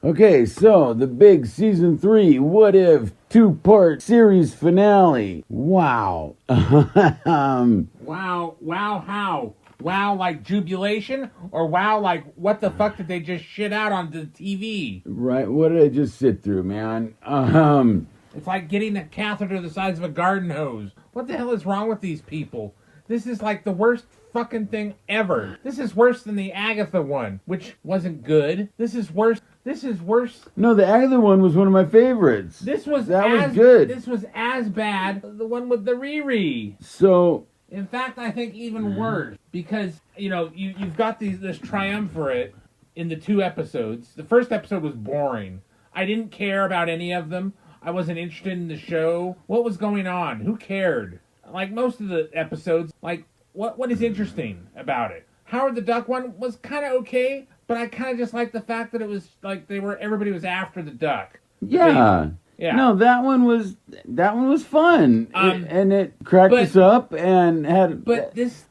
Okay, so the big season 3 What If 2-part series finale. Wow. Wow, how? Wow, like jubilation? Or wow, like what the fuck did they just shit out on the TV? Right, what did I just sit through, man? It's like getting a catheter the size of a garden hose. What the hell is wrong with these people? This is like the worst fucking thing ever. This is worse than the Agatha one, which wasn't good. This is worse. No, the Agatha one was one of my favorites. That was good. This was as bad. The one with the Riri. So, in fact, I think even worse because you've got this triumvirate in the 2 episodes. The first episode was boring. I didn't care about any of them. I wasn't interested in the show. What was going on? Who cared? Like most of the episodes, like what is interesting about it? Howard the Duck one was kind of okay, but I kind of just liked the fact that it was like everybody was after the duck. Yeah. Yeah. No, that one was fun, and it cracked us up and had. But this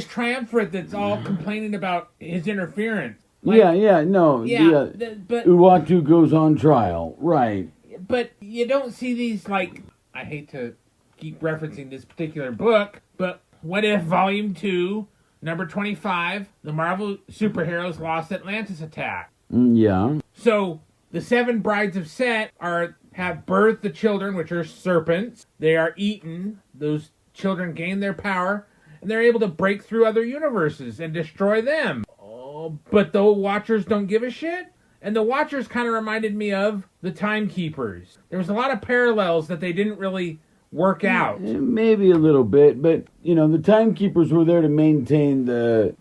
triumvirate that's all complaining about his interference. Like, but Uatu goes on trial, right? But you don't see these, like, I hate to keep referencing this particular book, but What If Volume 2, number 25, the Marvel Superheroes Lost Atlantis Attack. Yeah. So the 7 brides of Set have birthed the children, which are serpents. They are eaten. Those children gain their power, and they're able to break through other universes and destroy them. Oh, but the Watchers don't give a shit. And the Watchers kind of reminded me of the Timekeepers. There was a lot of parallels that they didn't really work out. Maybe a little bit, but, the Timekeepers were there to maintain the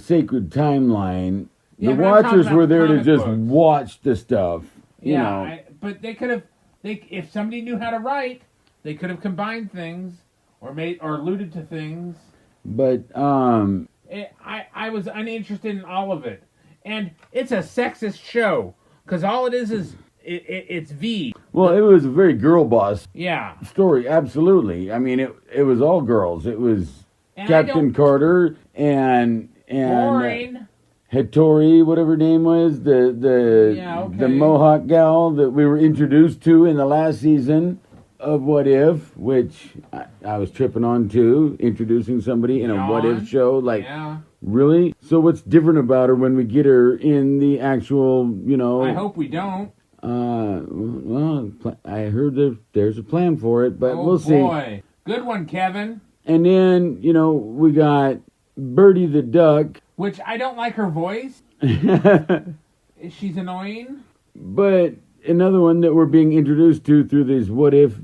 sacred timeline. The Watchers were there to just watch the stuff. But they could have, if somebody knew how to write, they could have combined things or alluded to things. But, I was uninterested in all of it. And it's a sexist show, because all it is it's V. Well, it was a very girl boss story, absolutely. I mean, it was all girls. It was Captain Carter and Hattori, whatever her name was, the Mohawk gal that we were introduced to in the last season of What If, which I was tripping on too, introducing somebody in a What If show, like... Yeah. Really? So what's different about her when we get her in the actual, I hope we don't. Well, I heard there's a plan for it, but we'll see. Oh, boy. Good one, Kevin. And then, we got Birdie the Duck. Which I don't like her voice. She's annoying. But another one that we're being introduced to through this What If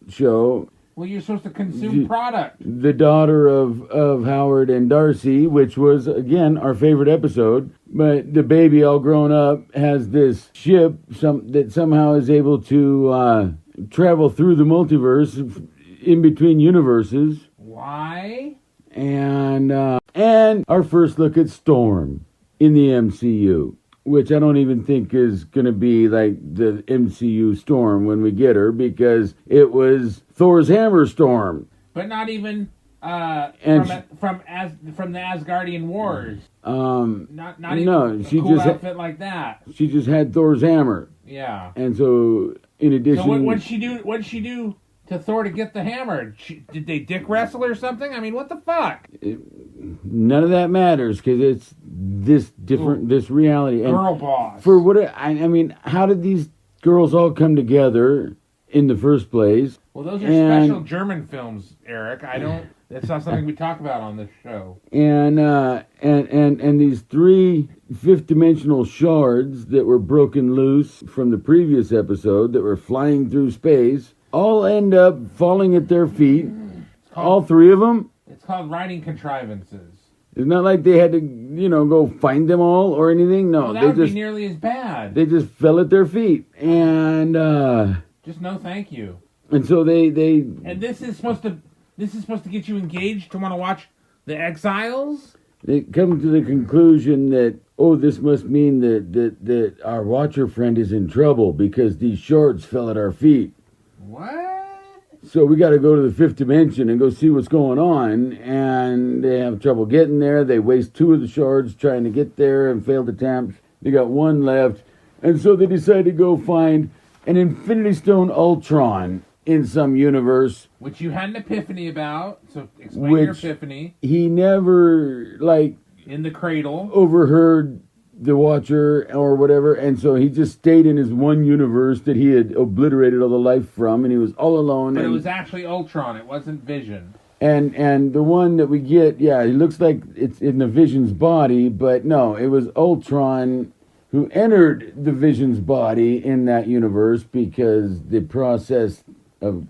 show. Well, you're supposed to consume product. The daughter of Howard and Darcy, which was, again, our favorite episode. But the baby, all grown up, has this ship that somehow is able to travel through the multiverse in between universes. Why? And our first look at Storm in the MCU, which I don't even think is going to be like the MCU Storm when we get her, because it was Thor's hammer Storm. But not even from the Asgardian Wars. Not even a cool outfit like that. She just had Thor's hammer. Yeah. And so, in addition... So what'd she do to Thor to get the hammer? Did they dick wrestle or something? I mean, what the fuck? None of that matters, because it's this reality. And girl boss. For what I mean, how did these girls all come together in the first place? Well, those are special German films, Eric. That's not something we talk about on this show. And these 3 fifth-dimensional shards that were broken loose from the previous episode that were flying through space all end up falling at their feet. All 3 of them. It's called writing contrivances. It's not like they had to, go find them all or anything. No, that would be nearly as bad. They just fell at their feet, and just no, thank you. And so they. And this is supposed to get you engaged to want to watch The Exiles. They come to the conclusion that this must mean that our Watcher friend is in trouble because these shards fell at our feet. What? So we got to go to the 5th dimension and go see what's going on, and they have trouble getting there. They waste 2 of the shards trying to get there and failed attempts. They got 1 left, And so they decide to go find an Infinity Stone Ultron in some universe. Which you had an epiphany about, so explain your epiphany. He never, in the cradle, overheard the Watcher or whatever, and so he just stayed in his one universe that he had obliterated all the life from, and he was all alone. But it was actually Ultron, it wasn't Vision. And the one that we get, yeah, he looks like it's in the Vision's body, but no, it was Ultron who entered the Vision's body in that universe because the process of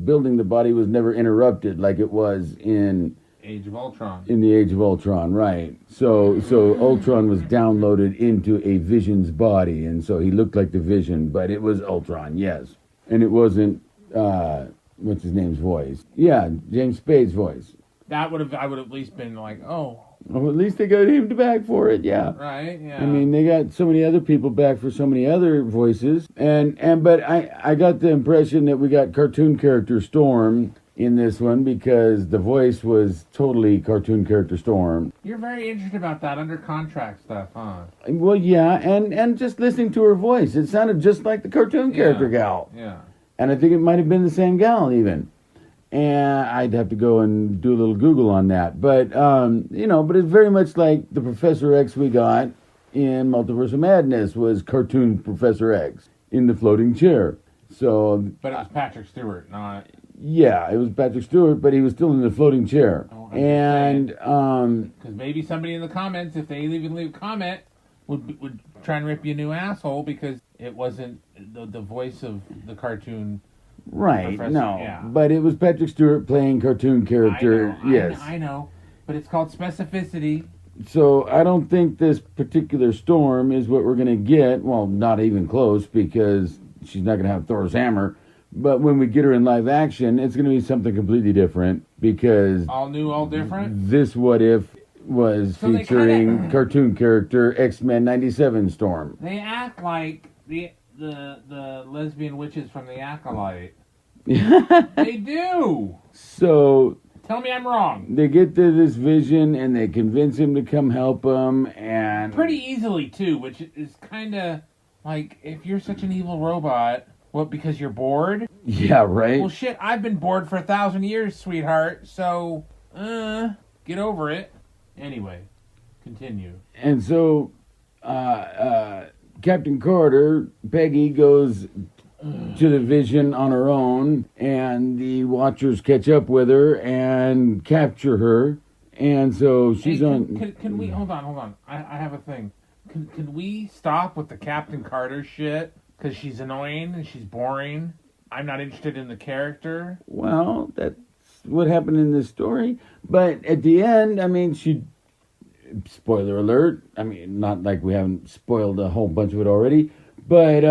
building the body was never interrupted like it was in Age of Ultron. In the Age of Ultron, right. So Ultron was downloaded into a Vision's body, and so he looked like the Vision, but it was Ultron, yes. And it wasn't, what's his name's voice? Yeah, James Spade's voice. I would have at least been like, oh. Well, at least they got him back for it, yeah. Right, yeah. I mean, they got so many other people back for so many other voices. But I got the impression that we got cartoon character Storm in this one because the voice was totally cartoon character Storm. You're very interested about that under contract stuff, huh? Well, yeah, and just listening to her voice, it sounded just like the cartoon character gal. Yeah. And I think it might have been the same gal even. And I'd have to go and do a little Google on that. But, but it's very much like the Professor X we got in Multiverse of Madness was cartoon Professor X in the floating chair. So, but it was Patrick Stewart, not... Yeah, it was Patrick Stewart, but he was still in the floating chair. Oh, and because maybe somebody in the comments, if they even leave a comment, would try and rip you a new asshole because it wasn't the voice of the cartoon. Right, Professor, no, yeah. But it was Patrick Stewart playing cartoon character. Yes, I know, but it's called specificity. So I don't think this particular Storm is what we're going to get. Well, not even close because she's not going to have Thor's hammer. But when we get her in live action, it's going to be something completely different because... All new, all different? This What If was featuring cartoon character X-Men 97 Storm. They act like the lesbian witches from The Acolyte. They do! So... Tell me I'm wrong. They get to this Vision and they convince him to come help them and... Pretty easily, too, which is kind of like, if you're such an evil robot... What, because you're bored? Yeah, right? Well, shit, I've been bored for 1,000 years, sweetheart, so, get over it. Anyway, continue. And so, Captain Carter, Peggy, goes to the Vision on her own, and the Watchers catch up with her and capture her, and so she's Can we, hold on, I have a thing. Can we stop with the Captain Carter shit? Because she's annoying and she's boring. I'm not interested in the character. Well, that's what happened in this story. But at the end, I mean, spoiler alert. I mean, not like we haven't spoiled a whole bunch of it already. But,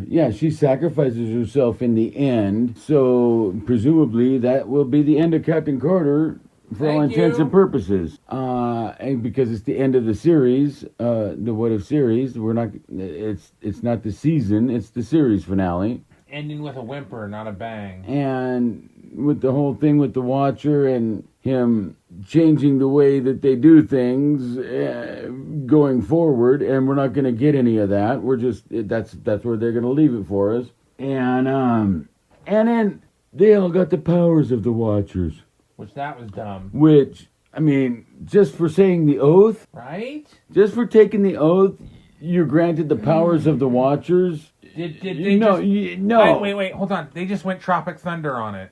yeah, she sacrifices herself in the end. So, presumably, that will be the end of Captain Carter for all intents and purposes. And because it's the end of the series, the What If series, it's not the season, it's the series finale. Ending with a whimper, not a bang. And with the whole thing with the Watcher and him changing the way that they do things going forward, and we're not going to get any of that. We're just, that's where they're going to leave it for us. And then they all got the powers of the Watchers. Which that was dumb. Which, I mean, just for saying the oath. Right? Just for taking the oath, you're granted the powers of the Watchers. Did they no, no. Wait, hold on. They just went Tropic Thunder on it.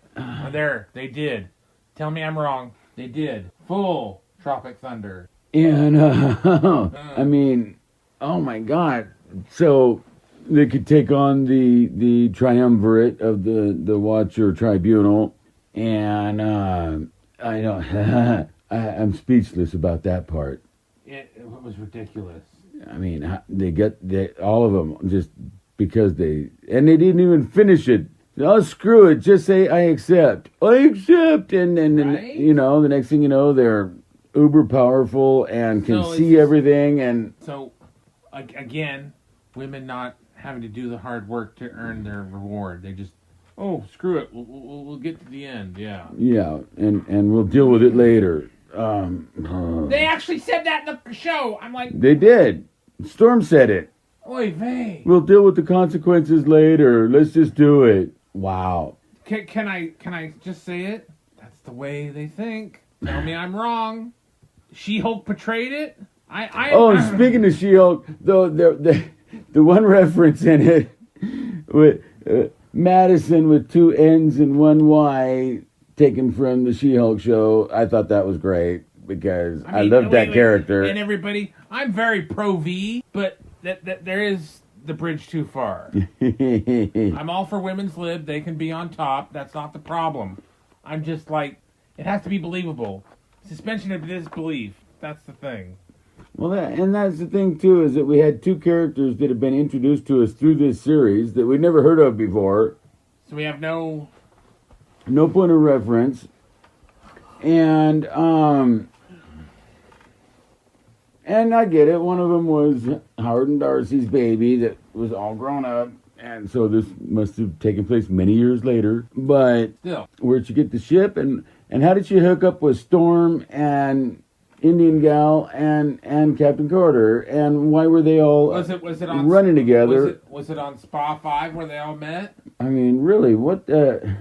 There, they did. Tell me I'm wrong. They did. Full Tropic Thunder. And, I mean, oh my God. So they could take on the triumvirate of the Watcher Tribunal. And I know I'm speechless about that part. It was ridiculous. I mean, all of them just because they didn't even finish it. Oh, screw it! Just say I accept. I accept, and right? The next thing you know, they're uber powerful and can see everything. And so, again, women not having to do the hard work to earn their reward. They just. Oh, screw it. We'll get to the end, yeah. Yeah, and we'll deal with it later. They actually said that in the show. I'm like... They did. Storm said it. Oy vey. We'll deal with the consequences later. Let's just do it. Wow. Can I just say it? That's the way they think. Tell me I'm wrong. She-Hulk portrayed it. Speaking of She-Hulk, though, the one reference in it with Madison with 2 N's and 1 Y taken from the She-Hulk show, I thought that was great because I loved that character. And everybody, I'm very pro-V, but that there is the bridge too far. I'm all for women's lib. They can be on top. That's not the problem. I'm just like, it has to be believable. Suspension of disbelief. That's the thing. Well, that's the thing, too, is that we had 2 characters that have been introduced to us through this series that we'd never heard of before. So we have no point of reference. And I get it. One of them was Howard and Darcy's baby that was all grown up. And so this must have taken place many years later. But still, where'd she get the ship? And how did she hook up with Storm and Indian Gal and Captain Carter? And why were they all was it on, running together? Was it on Spa 5 where they all met? I mean, really, what the...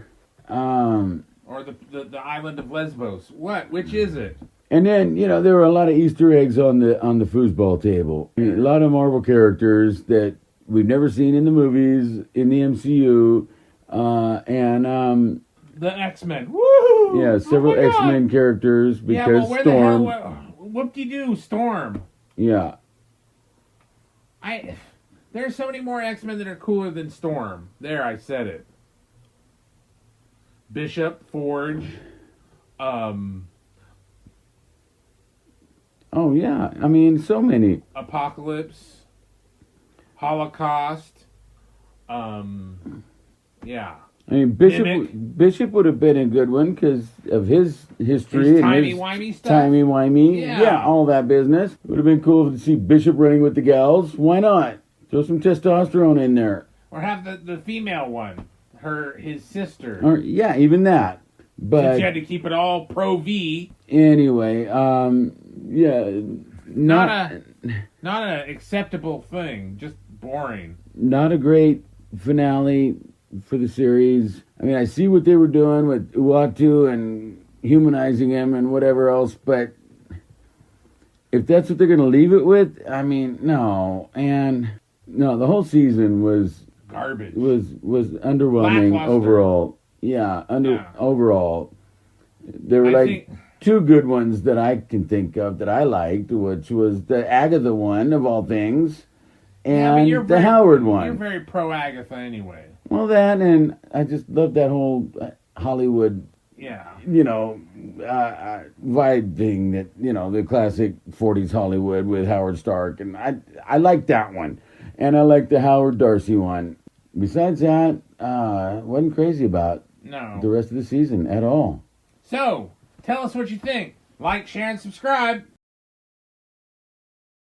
Or the island of Lesbos? What? Which is it? And then, there were a lot of Easter eggs on the foosball table. A lot of Marvel characters that we've never seen in the movies, in the MCU, and the X-Men. Woo! Yeah, several X-Men characters because where Storm. The hell? Whoop-de-doo, Storm. Yeah. There's so many more X-Men that are cooler than Storm. There, I said it. Bishop, Forge, Oh, yeah. I mean, so many. Apocalypse, Holocaust, yeah. I mean, Bishop would have been a good one because of his history. His timey-wimey stuff? Timey-wimey. Yeah. Yeah, all that business. Would have been cool to see Bishop running with the gals. Why not? Throw some testosterone in there. Or have the female one, his sister. Or, yeah, even that. But since you had to keep it all pro-V. Anyway, yeah. Not an acceptable thing. Just boring. Not a great finale for the series. I mean, I see what they were doing with Uatu and humanizing him and whatever else, but if that's what they're going to leave it with, I mean, no. And no, the whole season was garbage. Was underwhelming overall. Yeah, overall. There were two good ones that I can think of that I liked, which was the Agatha one of all things, and the Howard one. You're very pro Agatha anyway. Well, that, and I just love that whole Hollywood, vibe thing that, the classic 40s Hollywood with Howard Stark, and I like that one, and I like the Howard Darcy one. Besides that, wasn't crazy about the rest of the season at all. So, tell us what you think. Like, share, and subscribe.